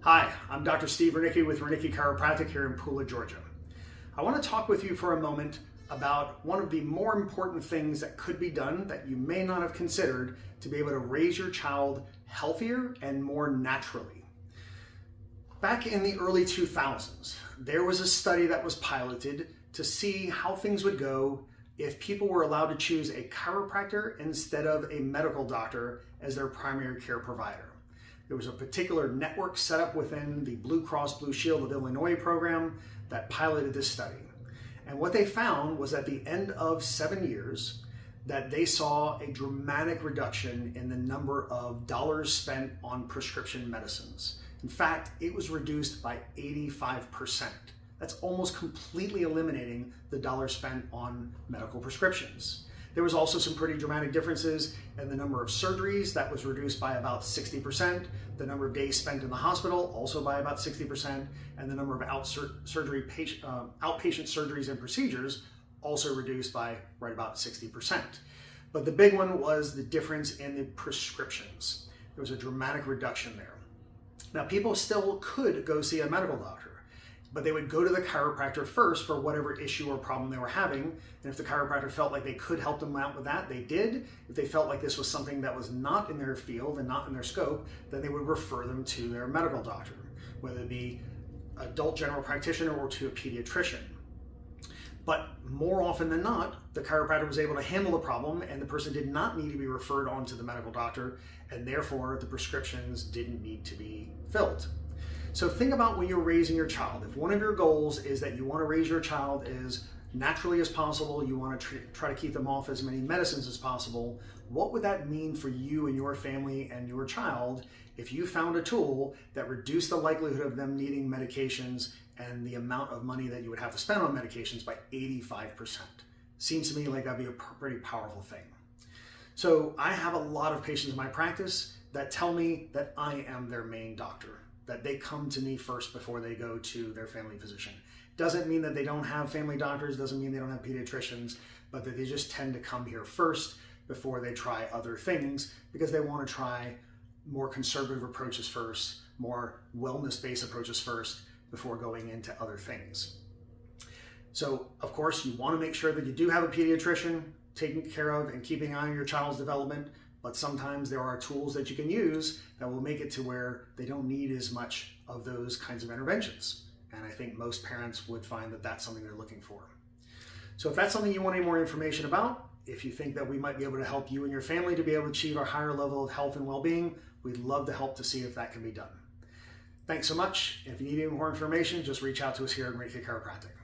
Hi, I'm Dr. Steve Ranicki with Ranicki Chiropractic here in Poola, Georgia. I want to talk with you for a moment about one of the more important things that could be done that you may not have considered to be able to raise your child healthier and more naturally. Back in the early 2000s, there was a study that was piloted to see how things would go if people were allowed to choose a chiropractor instead of a medical doctor as their primary care provider. There was a particular network set up within the Blue Cross Blue Shield of Illinois program that piloted this study. And what they found was at the end of 7 years that they saw a dramatic reduction in the number of dollars spent on prescription medicines. In fact, it was reduced by 85%. That's almost completely eliminating the dollars spent on medical prescriptions. There was also some pretty dramatic differences in the number of surgeries. That was reduced by about 60%. The number of days spent in the hospital also by about 60%. And the number of outpatient surgeries and procedures also reduced by right about 60%. But the big one was the difference in the prescriptions. There was a dramatic reduction there. Now, people still could go see a medical doctor, but they would go to the chiropractor first for whatever issue or problem they were having. And if the chiropractor felt like they could help them out with that, they did. If they felt like this was something that was not in their field and not in their scope, then they would refer them to their medical doctor, whether it be adult general practitioner or to a pediatrician. But more often than not, the chiropractor was able to handle the problem and the person did not need to be referred on to the medical doctor, and therefore the prescriptions didn't need to be filled. So think about when you're raising your child. If one of your goals is that you want to raise your child as naturally as possible, you want to try to keep them off as many medicines as possible, what would that mean for you and your family and your child if you found a tool that reduced the likelihood of them needing medications and the amount of money that you would have to spend on medications by 85%? Seems to me like that'd be a pretty powerful thing. So I have a lot of patients in my practice that tell me that I am their main doctor, that they come to me first before they go to their family physician. Doesn't mean that they don't have family doctors, doesn't mean they don't have pediatricians, but that they just tend to come here first before they try other things because they want to try more conservative approaches first, more wellness-based approaches first before going into other things. So, of course, you want to make sure that you do have a pediatrician taking care of and keeping an eye on your child's development, but sometimes there are tools that you can use that will make it to where they don't need as much of those kinds of interventions. And I think most parents would find that that's something they're looking for. So if that's something you want any more information about, if you think that we might be able to help you and your family to be able to achieve a higher level of health and well-being, we'd love to help to see if that can be done. Thanks so much. If you need any more information, just reach out to us here at Ranicki Chiropractic.